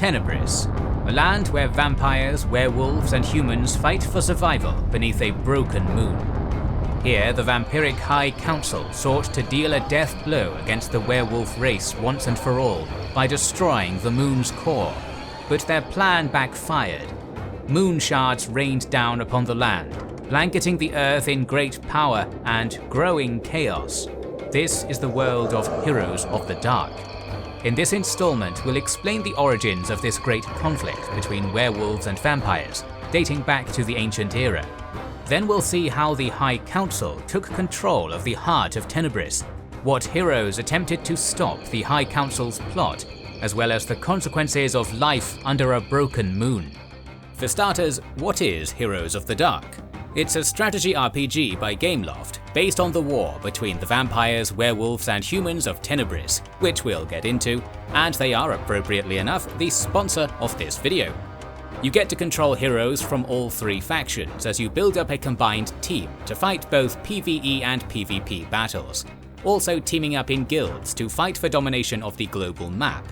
Tenebris, a land where vampires, werewolves, and humans fight for survival beneath a broken moon. Here, the vampiric High Council sought to deal a death blow against the werewolf race once and for all by destroying the moon's core, but their plan backfired. Moon shards rained down upon the land, blanketing the earth in great power and growing chaos. This is the world of Heroes of the Dark. In this installment, we'll explain the origins of this great conflict between werewolves and vampires, dating back to the ancient era. Then we'll see how the High Council took control of the heart of Tenebris, what heroes attempted to stop the High Council's plot, as well as the consequences of life under a broken moon. For starters, what is Heroes of the Dark? It's a strategy RPG by Gameloft, based on the war between the vampires, werewolves, and humans of Tenebris, which we'll get into, and they are, appropriately enough, the sponsor of this video. You get to control heroes from all three factions as you build up a combined team to fight both PvE and PvP battles, also teaming up in guilds to fight for domination of the global map.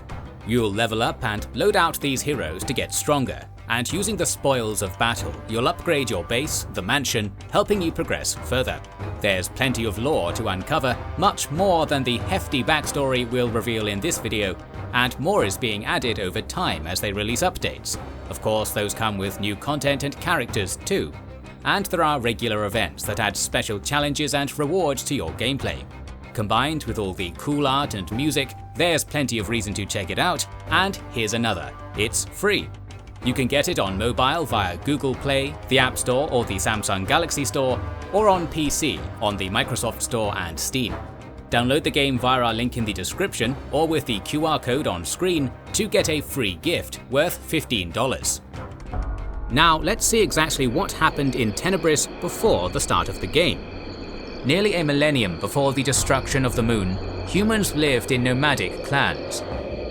You'll level up and load out these heroes to get stronger, and using the spoils of battle, you'll upgrade your base, the mansion, helping you progress further. There's plenty of lore to uncover, much more than the hefty backstory we'll reveal in this video, and more is being added over time as they release updates. Of course, those come with new content and characters too. And there are regular events that add special challenges and rewards to your gameplay. Combined with all the cool art and music, there's plenty of reason to check it out, and here's another: it's free. You can get it on mobile via Google Play, the App Store or the Samsung Galaxy Store, or on PC on the Microsoft Store and Steam. Download the game via our link in the description or with the QR code on screen to get a free gift worth $15. Now let's see exactly what happened in Tenebris before the start of the game. Nearly a millennium before the destruction of the moon, humans lived in nomadic clans.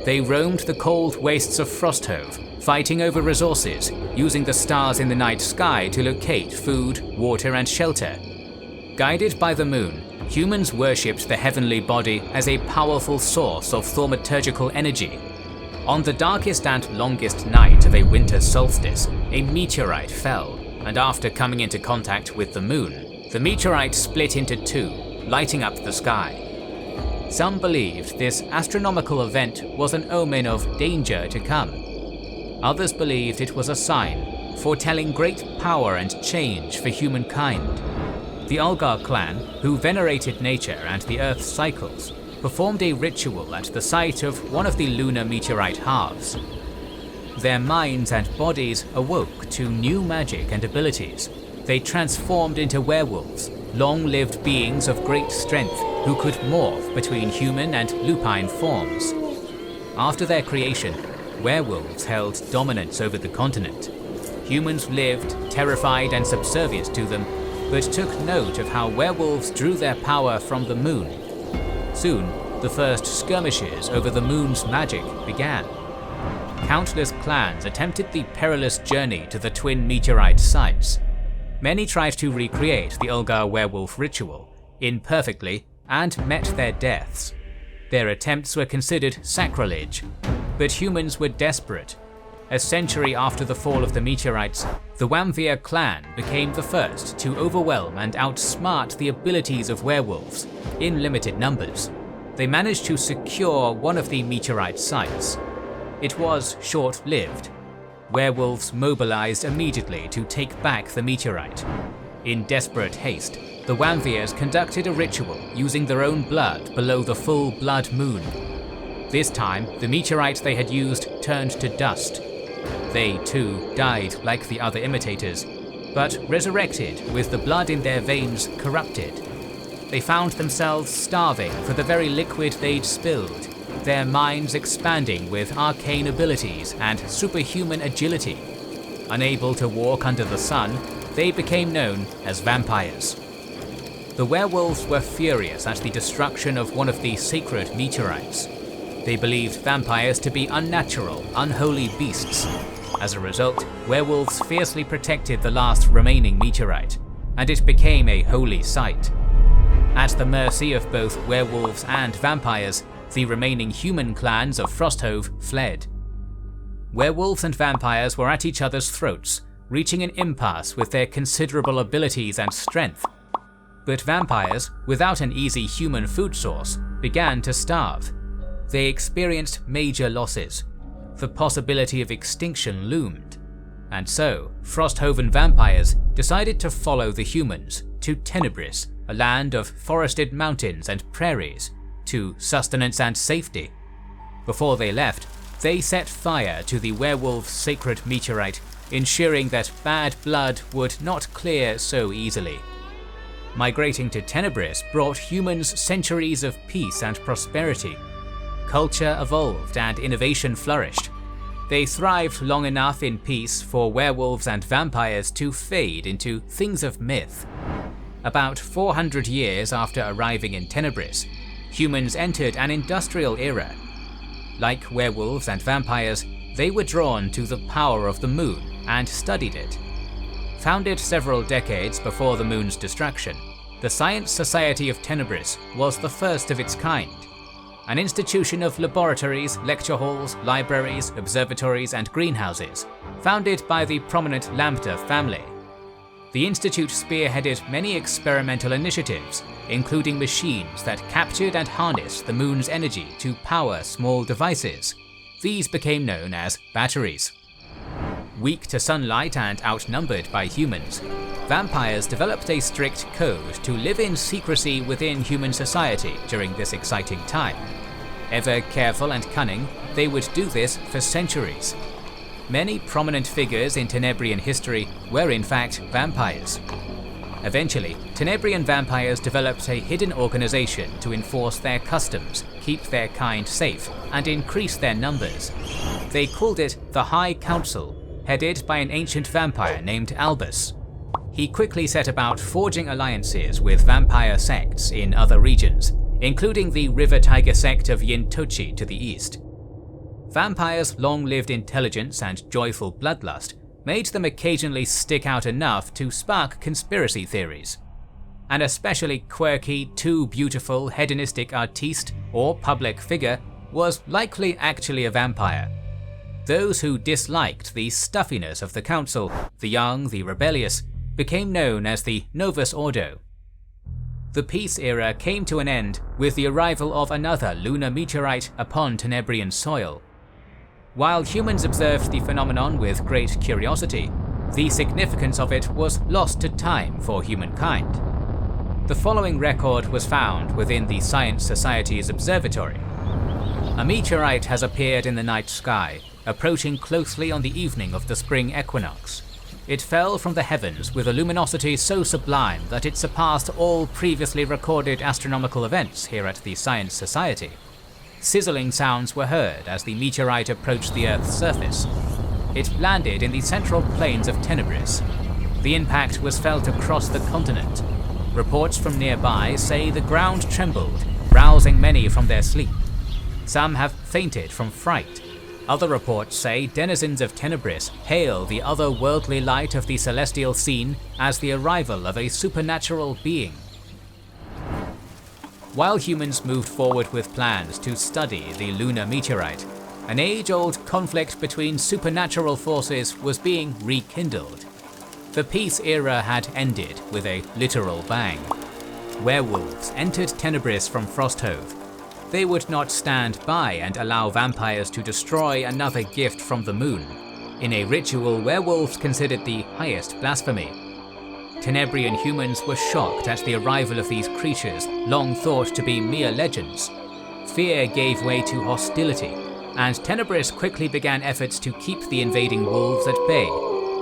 They roamed the cold wastes of Frostgrove, fighting over resources, using the stars in the night sky to locate food, water, and shelter. Guided by the moon, humans worshipped the heavenly body as a powerful source of thaumaturgical energy. On the darkest and longest night of a winter solstice, a meteorite fell, and after coming into contact with the moon, the meteorite split into two, lighting up the sky. Some believed this astronomical event was an omen of danger to come. Others believed it was a sign, foretelling great power and change for humankind. The Ulgar clan, who venerated nature and the Earth's cycles, performed a ritual at the site of one of the lunar meteorite halves. Their minds and bodies awoke to new magic and abilities. They transformed into werewolves, long-lived beings of great strength who could morph between human and lupine forms. After their creation, werewolves held dominance over the continent. Humans lived, terrified and subservient to them, but took note of how werewolves drew their power from the moon. Soon, the first skirmishes over the moon's magic began. Countless clans attempted the perilous journey to the twin meteorite sites. Many tried to recreate the Ulgar werewolf ritual, imperfectly, and met their deaths. Their attempts were considered sacrilege, but humans were desperate. A century after the fall of the meteorites, the Wamvir clan became the first to overwhelm and outsmart the abilities of werewolves in limited numbers. They managed to secure one of the meteorite sites. It was short-lived. Werewolves mobilized immediately to take back the meteorite. In desperate haste, the Wamvirs conducted a ritual using their own blood below the full blood moon. This time, the meteorite they had used turned to dust. They too died like the other imitators, but resurrected with the blood in their veins corrupted. They found themselves starving for the very liquid they'd spilled, their minds expanding with arcane abilities and superhuman agility. Unable to walk under the sun, they became known as vampires. The werewolves were furious at the destruction of one of the sacred meteorites. They believed vampires to be unnatural, unholy beasts. As a result, werewolves fiercely protected the last remaining meteorite, and it became a holy site. At the mercy of both werewolves and vampires, the remaining human clans of Frostgrove fled. werewolves and vampires were at each other's throats, reaching an impasse with their considerable abilities and strength. But vampires, without an easy human food source, began to starve. They experienced major losses. The possibility of extinction loomed. And so, Frosthaven vampires decided to follow the humans to Tenebris, a land of forested mountains and prairies, to sustenance and safety. Before they left, they set fire to the werewolves' sacred meteorite, ensuring that bad blood would not clear so easily. Migrating to Tenebris brought humans centuries of peace and prosperity. Culture evolved and innovation flourished. They thrived long enough in peace for werewolves and vampires to fade into things of myth. About 400 years after arriving in Tenebris, humans entered an industrial era. Like werewolves and vampires, they were drawn to the power of the moon and studied it. Founded several decades before the moon's destruction, the Science Society of Tenebris was the first of its kind. An institution of laboratories, lecture halls, libraries, observatories, and greenhouses, founded by the prominent Lambda family. The institute spearheaded many experimental initiatives, including machines that captured and harnessed the moon's energy to power small devices. These became known as batteries. Weak to sunlight and outnumbered by humans, vampires developed a strict code to live in secrecy within human society during this exciting time. Ever careful and cunning, they would do this for centuries. Many prominent figures in Tenebrian history were in fact vampires. Eventually, Tenebrian vampires developed a hidden organization to enforce their customs, keep their kind safe, and increase their numbers. They called it the High Council, headed by an ancient vampire named Albus. He quickly set about forging alliances with vampire sects in other regions, including the River Tiger sect of Yintochi to the east. Vampires' long-lived intelligence and joyful bloodlust made them occasionally stick out enough to spark conspiracy theories. An especially quirky, too beautiful hedonistic artiste or public figure was likely actually a vampire. Those who disliked the stuffiness of the council, the young, the rebellious, became known as the Novus Ordo. The peace era came to an end with the arrival of another lunar meteorite upon Tenebrian soil. While humans observed the phenomenon with great curiosity, the significance of it was lost to time for humankind. The following record was found within the Science Society's observatory. A meteorite has appeared in the night sky, approaching closely on the evening of the spring equinox. It fell from the heavens with a luminosity so sublime that it surpassed all previously recorded astronomical events here at the Science Society. Sizzling sounds were heard as the meteorite approached the Earth's surface. It landed in the central plains of Tenebris. The impact was felt across the continent. Reports from nearby say the ground trembled, rousing many from their sleep. Some have fainted from fright. Other reports say denizens of Tenebris hail the otherworldly light of the celestial scene as the arrival of a supernatural being. While humans moved forward with plans to study the lunar meteorite, an age-old conflict between supernatural forces was being rekindled. The peace era had ended with a literal bang. Werewolves entered Tenebris from Frosthove. They would not stand by and allow vampires to destroy another gift from the moon. In a ritual werewolves considered the highest blasphemy. Tenebrian humans were shocked at the arrival of these creatures, long thought to be mere legends. Fear gave way to hostility, and Tenebris quickly began efforts to keep the invading wolves at bay,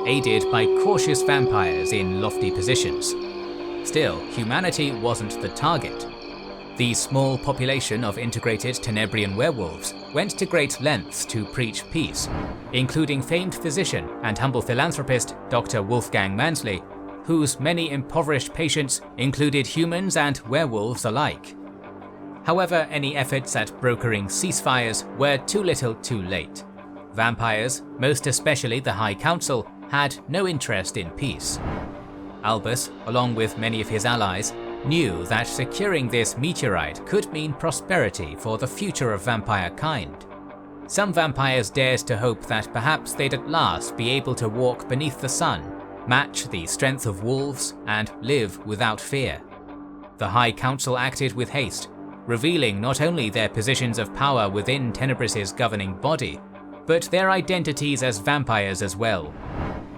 aided by cautious vampires in lofty positions. Still, humanity wasn't the target. The small population of integrated Tenebrian werewolves went to great lengths to preach peace, including famed physician and humble philanthropist Dr. Wolfgang Mansley, whose many impoverished patients included humans and werewolves alike. However, any efforts at brokering ceasefires were too little too late. Vampires, most especially the High Council, had no interest in peace. Albus, along with many of his allies, knew that securing this meteorite could mean prosperity for the future of vampire kind. some vampires dared to hope that perhaps they'd at last be able to walk beneath the sun, match the strength of wolves, and live without fear. The High Council acted with haste, revealing not only their positions of power within Tenebris's governing body, but their identities as vampires as well.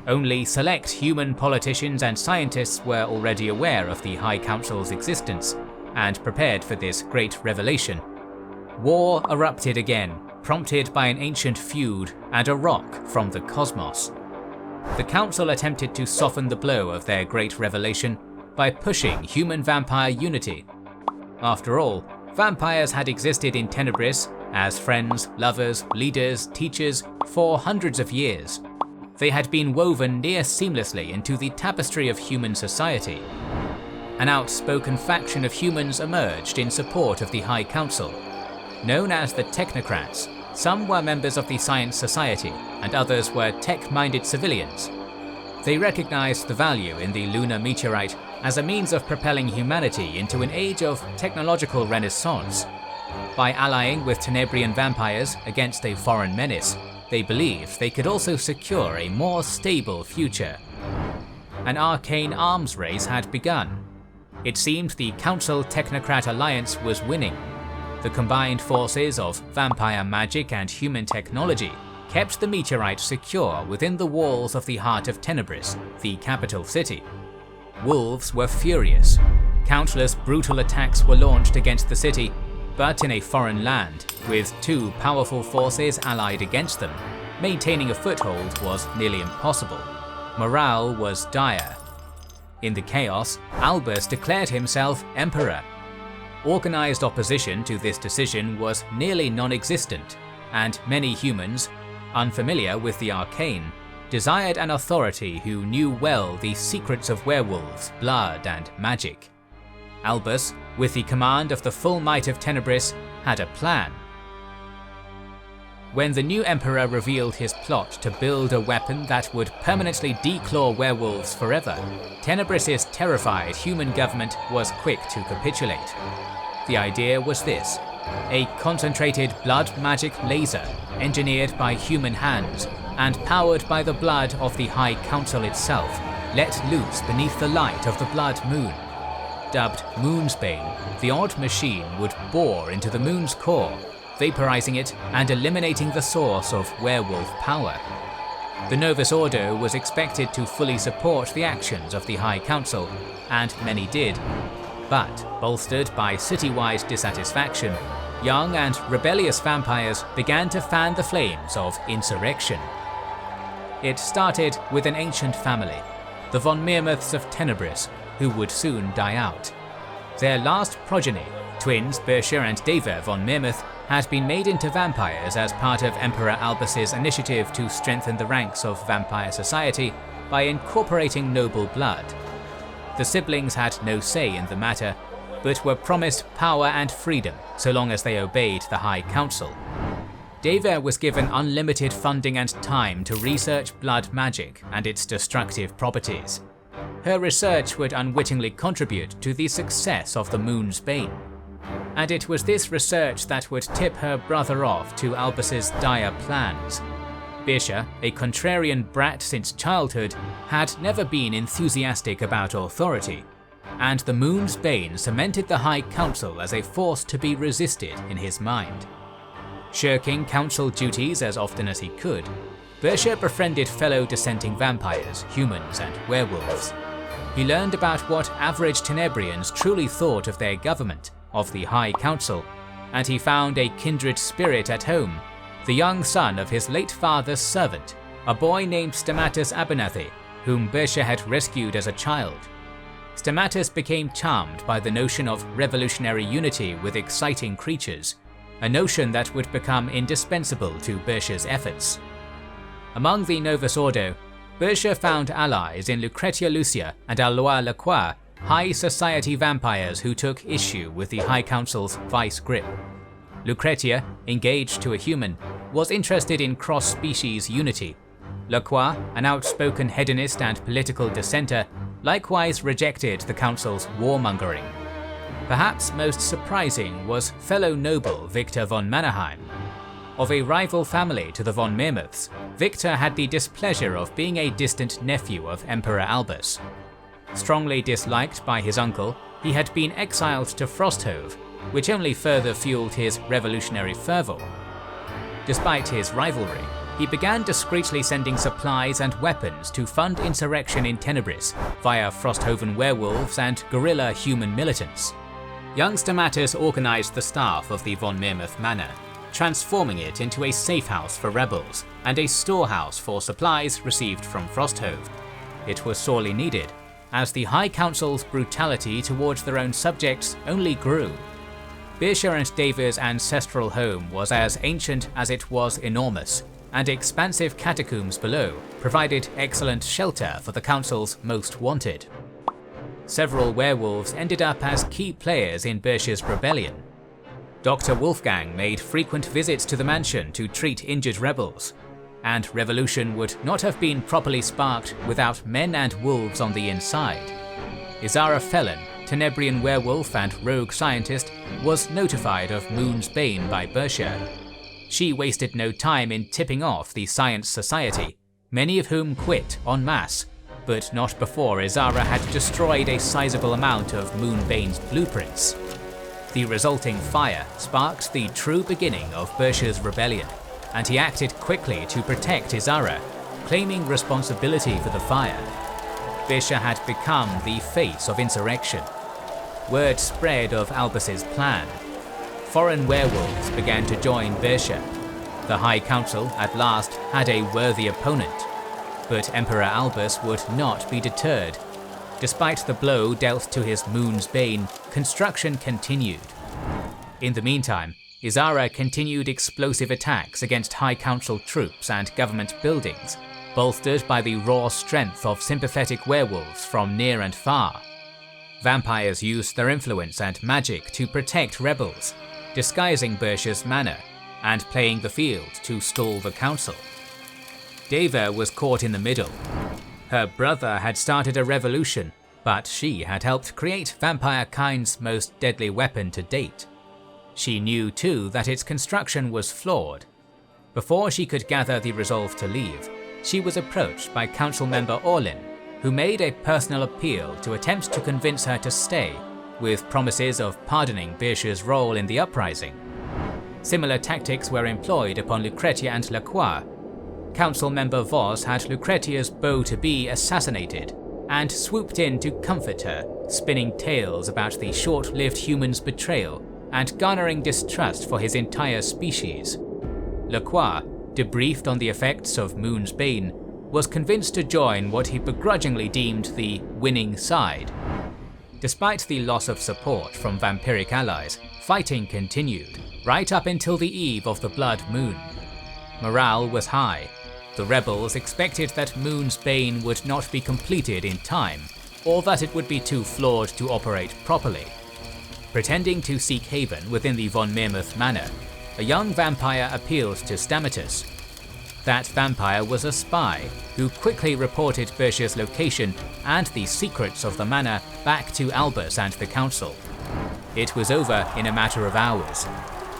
Only select human politicians and scientists were already aware of the High Council's existence, and prepared for this great revelation. War erupted again, prompted by an ancient feud and a rock from the cosmos. The Council attempted to soften the blow of their great revelation by pushing human-vampire unity. After all, vampires had existed in Tenebris as friends, lovers, leaders, teachers for hundreds of years. They had been woven near seamlessly into the tapestry of human society. An outspoken faction of humans emerged in support of the High Council. Known as the Technocrats, some were members of the Science Society and others were tech-minded civilians. They recognized the value in the lunar meteorite as a means of propelling humanity into an age of technological renaissance. By allying with Tenebrian vampires against a foreign menace, they believed they could also secure a more stable future. An arcane arms race had begun. It seemed the Council Technocrat alliance was winning. The combined forces of vampire magic and human technology kept the meteorite secure within the walls of the heart of Tenebris, the capital city. Wolves were furious. Countless brutal attacks were launched against the city, but in a foreign land, with two powerful forces allied against them, maintaining a foothold was nearly impossible. Morale was dire. In the chaos, Albus declared himself emperor. Organized opposition to this decision was nearly non-existent, and many humans, unfamiliar with the arcane, desired an authority who knew well the secrets of werewolves, blood, and magic. Albus, with the command of the full might of Tenebris, had a plan. When the new emperor revealed his plot to build a weapon that would permanently declaw werewolves forever, Tenebris's terrified human government was quick to capitulate. The idea was this: a concentrated blood magic laser, engineered by human hands and powered by the blood of the High Council itself, let loose beneath the light of the blood moon. Dubbed Moonsbane, the odd machine would bore into the moon's core, vaporizing it and eliminating the source of werewolf power. The Novus Ordo was expected to fully support the actions of the High Council, and many did. But, bolstered by citywide dissatisfaction, young and rebellious vampires began to fan the flames of insurrection. It started with an ancient family, the von Myrmouths of Tenebris, who would soon die out. Their last progeny, twins Bersha and Deva von Myrmouth, had been made into vampires as part of Emperor Albus's initiative to strengthen the ranks of vampire society by incorporating noble blood. The siblings had no say in the matter, but were promised power and freedom so long as they obeyed the High Council. Deva was given unlimited funding and time to research blood magic and its destructive properties. Her research would unwittingly contribute to the success of the Moon's Bane. And it was this research that would tip her brother off to Albus's dire plans. Bersha, a contrarian brat since childhood, had never been enthusiastic about authority, and the Moon's Bane cemented the High Council as a force to be resisted in his mind. Shirking council duties as often as he could, Bersha befriended fellow dissenting vampires, humans, and werewolves. He learned about what average Tenebrians truly thought of their government, of the High Council, and he found a kindred spirit at home, the young son of his late father's servant, a boy named Stamatis Abernathy, whom Bersha had rescued as a child. Stamatis became charmed by the notion of revolutionary unity with exciting creatures, a notion that would become indispensable to Bersha's efforts. Among the Novus Ordo, Bersha found allies in Lucretia Lucia and Alois Lacroix, high society vampires who took issue with the High Council's vice grip. Lucretia, engaged to a human, was interested in cross-species unity. Lacroix, an outspoken hedonist and political dissenter, likewise rejected the Council's warmongering. Perhaps most surprising was fellow noble Victor von Mannerheim. Of a rival family to the von Myrmiths, Victor had the displeasure of being a distant nephew of Emperor Albus. Strongly disliked by his uncle, he had been exiled to Frosthove, which only further fueled his revolutionary fervour. Despite his rivalry, he began discreetly sending supplies and weapons to fund insurrection in Tenebris via Frosthoven werewolves and guerrilla human militants. Young Stamatis organized the staff of the von Myrmith Manor, transforming it into a safe house for rebels and a storehouse for supplies received from Frosthove. It was sorely needed, as the High Council's brutality towards their own subjects only grew. Birsha and Davir's ancestral home was as ancient as it was enormous, and expansive catacombs below provided excellent shelter for the Council's most wanted. Several werewolves ended up as key players in Birsha's rebellion. Dr. Wolfgang made frequent visits to the mansion to treat injured rebels, and revolution would not have been properly sparked without men and wolves on the inside. Izara Felon, Tenebrian werewolf and rogue scientist, was notified of Moon's Bane by Birsha. She wasted no time in tipping off the Science Society, many of whom quit en masse, but not before Izara had destroyed a sizable amount of Moonbane's blueprints. The resulting fire sparked the true beginning of Birsha's rebellion, and he acted quickly to protect Izara, claiming responsibility for the fire. Birsha had become the face of insurrection. Word spread of Albus's plan. Foreign werewolves began to join Birsha. The High Council at last had a worthy opponent, but Emperor Albus would not be deterred. Despite the blow dealt to his Moon's Bane, construction continued. In the meantime, Izara continued explosive attacks against High Council troops and government buildings, bolstered by the raw strength of sympathetic werewolves from near and far. Vampires used their influence and magic to protect rebels, disguising Birsha's manor and playing the field to stall the council. Davir was caught in the middle. Her brother had started a revolution, but she had helped create vampire kind's most deadly weapon to date. She knew too that its construction was flawed. Before she could gather the resolve to leave, she was approached by council member Orlin, who made a personal appeal to attempt to convince her to stay, with promises of pardoning Birsha's role in the uprising. Similar tactics were employed upon Lucretia and Lacroix. Council member Voss had Lucretia's beau-to-be assassinated, and swooped in to comfort her, spinning tales about the short-lived human's betrayal and garnering distrust for his entire species. Lacroix, debriefed on the effects of Moon's Bane, was convinced to join what he begrudgingly deemed the winning side. Despite the loss of support from vampiric allies, fighting continued, right up until the eve of the Blood Moon. Morale was high. The rebels expected that Moon's Bane would not be completed in time, or that it would be too flawed to operate properly. Pretending to seek haven within the von Myrmith Manor, a young vampire appealed to Stamatis. That vampire was a spy, who quickly reported Birsha's location and the secrets of the manor back to Albus and the council. It was over in a matter of hours.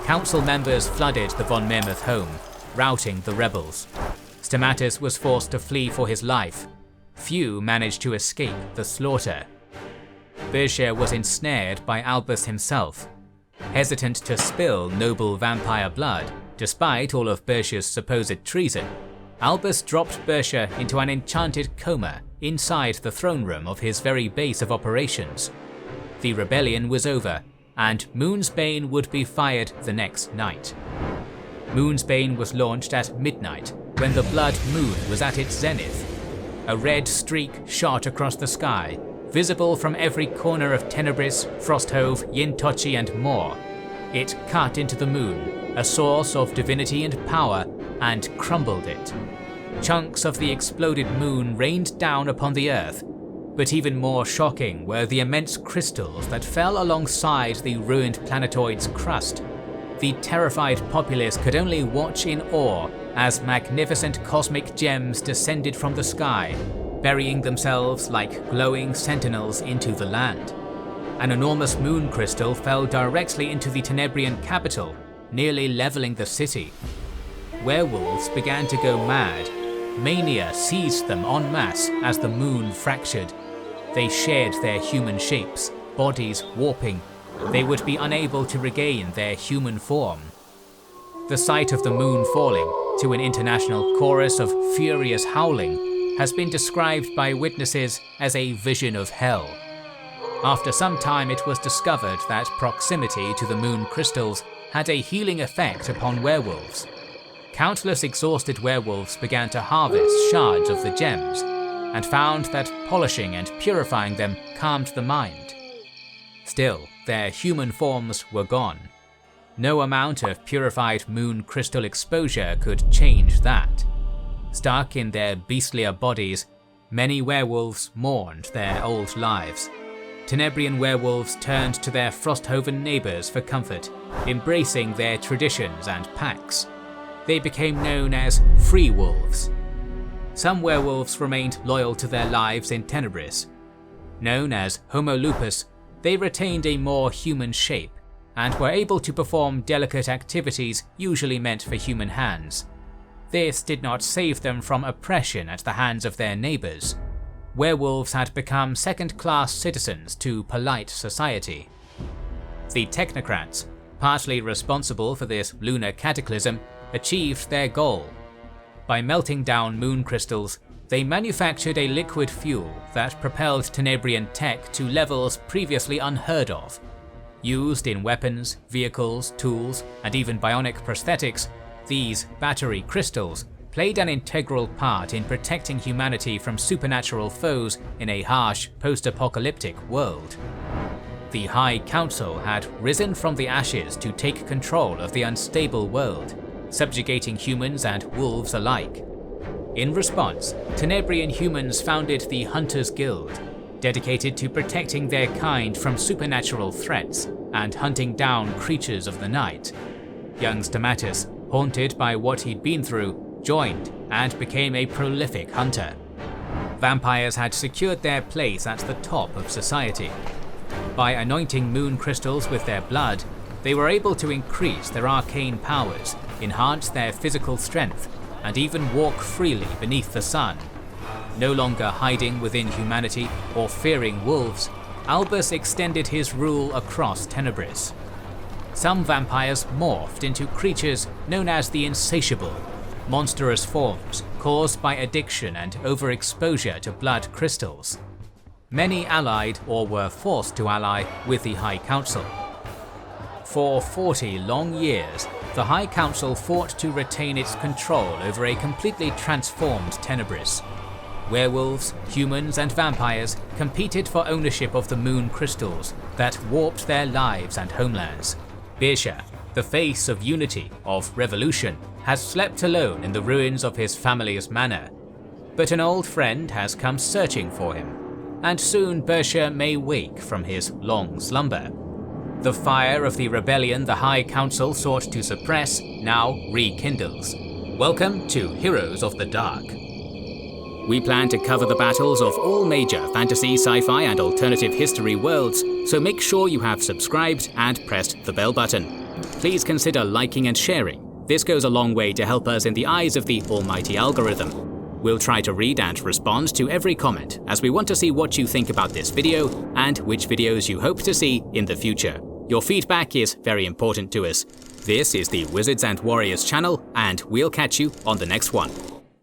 Council members flooded the von Myrmith home, routing the rebels. Stamatis was forced to flee for his life. Few managed to escape the slaughter. Birsha was ensnared by Albus himself. Hesitant to spill noble vampire blood, despite all of Birsha's supposed treason, Albus dropped Birsha into an enchanted coma inside the throne room of his very base of operations. The rebellion was over, and Moon's Bane would be fired the next night. Moon's Bane was launched at midnight, when the blood moon was at its zenith. A red streak shot across the sky, visible from every corner of Tenebris, Frosthove, Yintochi and more. It cut into the moon, a source of divinity and power, and crumbled it. Chunks of the exploded moon rained down upon the earth, but even more shocking were the immense crystals that fell alongside the ruined planetoid's crust. The terrified populace could only watch in awe as magnificent cosmic gems descended from the sky, burying themselves like glowing sentinels into the land. An enormous moon crystal fell directly into the Tenebrian capital, nearly leveling the city. werewolves began to go mad. Mania seized them en masse as the moon fractured. They shared their human shapes, bodies warping. They would be unable to regain their human form. The sight of the moon falling, to an international chorus of furious howling, has been described by witnesses as a vision of hell. After some time, it was discovered that proximity to the moon crystals had a healing effect upon werewolves. Countless exhausted werewolves began to harvest shards of the gems, and found that polishing and purifying them calmed the mind. Still, their human forms were gone. No amount of purified moon crystal exposure could change that. Stuck in their beastlier bodies, many werewolves mourned their old lives. Tenebrian werewolves turned to their Frosthaven neighbours for comfort, embracing their traditions and packs. They became known as free wolves. Some werewolves remained loyal to their lives in Tenebris. Known as Homo lupus, they retained a more human shape, and were able to perform delicate activities usually meant for human hands. This did not save them from oppression at the hands of their neighbours. Werewolves had become second-class citizens to polite society. The technocrats, partly responsible for this lunar cataclysm, achieved their goal. By melting down moon crystals, they manufactured a liquid fuel that propelled Tenebrian tech to levels previously unheard of. Used in weapons, vehicles, tools, and even bionic prosthetics, these battery crystals played an integral part in protecting humanity from supernatural foes in a harsh, post-apocalyptic world. The High Council had risen from the ashes to take control of the unstable world, subjugating humans and wolves alike. In response, Tenebrian humans founded the Hunters Guild, dedicated to protecting their kind from supernatural threats and hunting down creatures of the night. Young Stamatis, haunted by what he'd been through, joined and became a prolific hunter. Vampires had secured their place at the top of society. By anointing moon crystals with their blood, they were able to increase their arcane powers, enhance their physical strength, and even walk freely beneath the sun. No longer hiding within humanity or fearing wolves, Albus extended his rule across Tenebris. Some vampires morphed into creatures known as the Insatiable, monstrous forms caused by addiction and overexposure to blood crystals. Many allied or were forced to ally with the High Council. For 40 long years, the High Council fought to retain its control over a completely transformed Tenebris. Werewolves, humans, and vampires competed for ownership of the moon crystals that warped their lives and homelands. Birsha, the face of unity, of revolution, has slept alone in the ruins of his family's manor. But an old friend has come searching for him, and soon Birsha may wake from his long slumber. The fire of the rebellion the High Council sought to suppress now rekindles. Welcome to Heroes of the Dark. We plan to cover the battles of all major fantasy, sci-fi, and alternative history worlds, so make sure you have subscribed and pressed the bell button. Please consider liking and sharing. This goes a long way to help us in the eyes of the almighty algorithm. We'll try to read and respond to every comment, as we want to see what you think about this video and which videos you hope to see in the future. Your feedback is very important to us. This is the Wizards and Warriors channel, and we'll catch you on the next one.